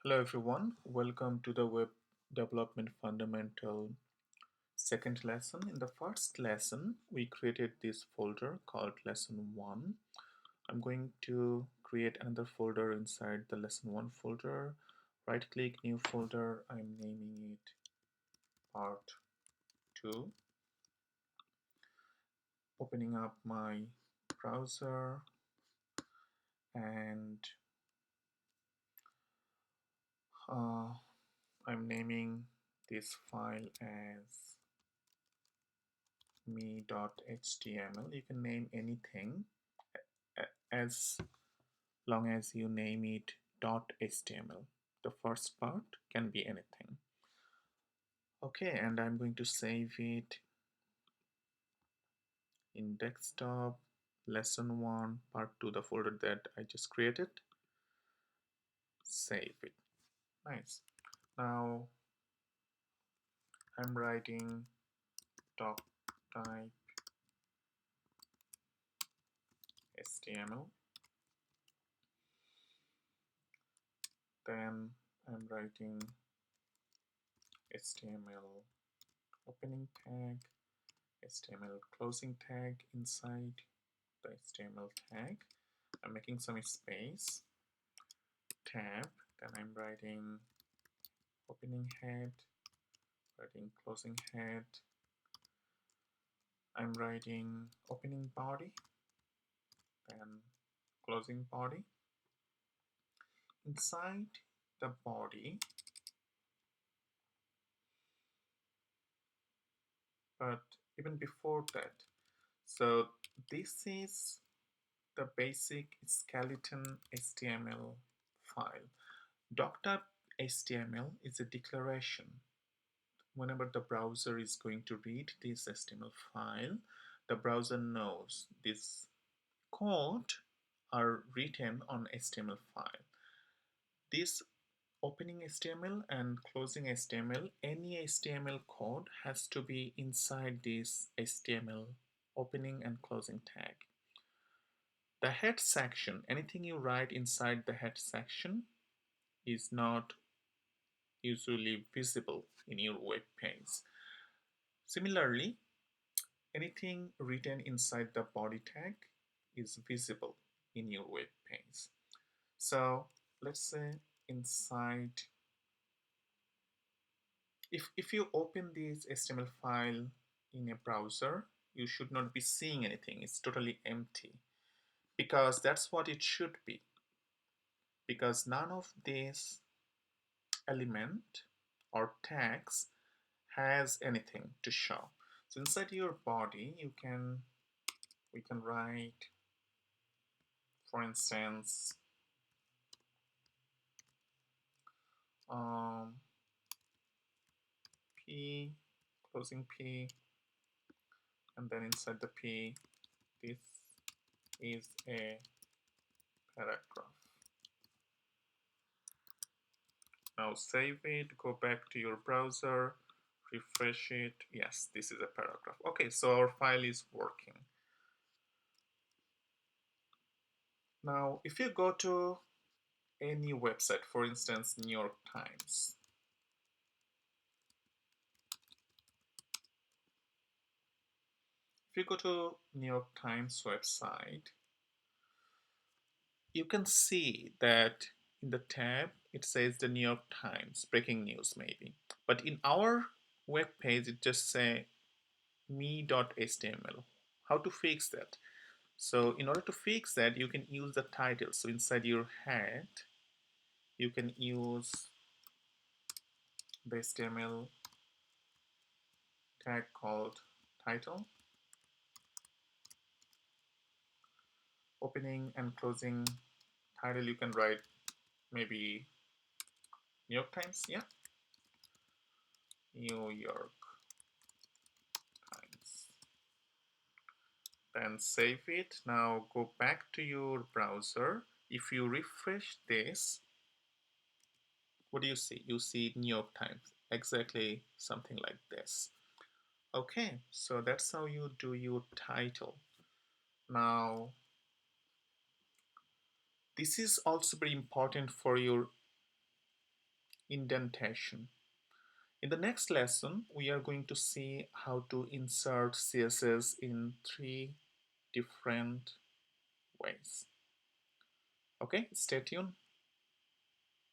Hello everyone, welcome to the Web Development Fundamental second lesson. In the first lesson, we created this folder called Lesson 1. I'm going to create another folder inside the Lesson 1 folder. Right click, new folder. I'm naming it Part 2. Opening up my browser and uh, I'm naming this file as me.html. You can name anything as long as you name it .html. The first part can be anything. Okay, and I'm going to save it in desktop, lesson 1, part 2, the folder that I just created. Save it. Nice. Now I'm writing doc type HTML. Then I'm writing HTML opening tag, HTML closing tag inside the HTML tag. I'm making some space, tab, then I'm writing opening head, writing closing head, I'm writing opening body, then closing body. Inside the body, but even before that, so this is the basic skeleton HTML file. Doc.html is a declaration. Whenever the browser is going to read this HTML file, the browser knows this code are written on HTML file. This opening HTML and closing HTML, any HTML code has to be inside this HTML opening and closing tag. The head section, anything you write inside the head section is not usually visible in your web page. Similarly, anything written inside the body tag is visible in your web page. So let's say inside, if you open this HTML file in a browser, you should not be seeing anything. It's totally empty because that's what it should be, because none of these element or tags has anything to show. So inside your body, we can write, for instance, um, P, closing P, and then inside the P, this is a paragraph. Now save it, go back to your browser, refresh it. Yes, this is a paragraph. Okay, so our file is working. Now, if you go to any website, for instance, New York Times, if you go to New York Times website, you can see that in the tab it says the New York Times breaking news maybe, but in our web page it just say me.html. How to fix that? So in order to fix that, you can use the title. So inside your head you can use the HTML tag called title. Opening and closing title, you can write maybe New York Times. Yeah, New York Times. Then save it. Now go back to your browser. If you refresh this, what do you see? You see New York Times, exactly something like this. Okay, so that's how you do your title. Now this is also very important for your indentation. In the next lesson, we are going to see how to insert CSS in 3 different ways. Okay, stay tuned.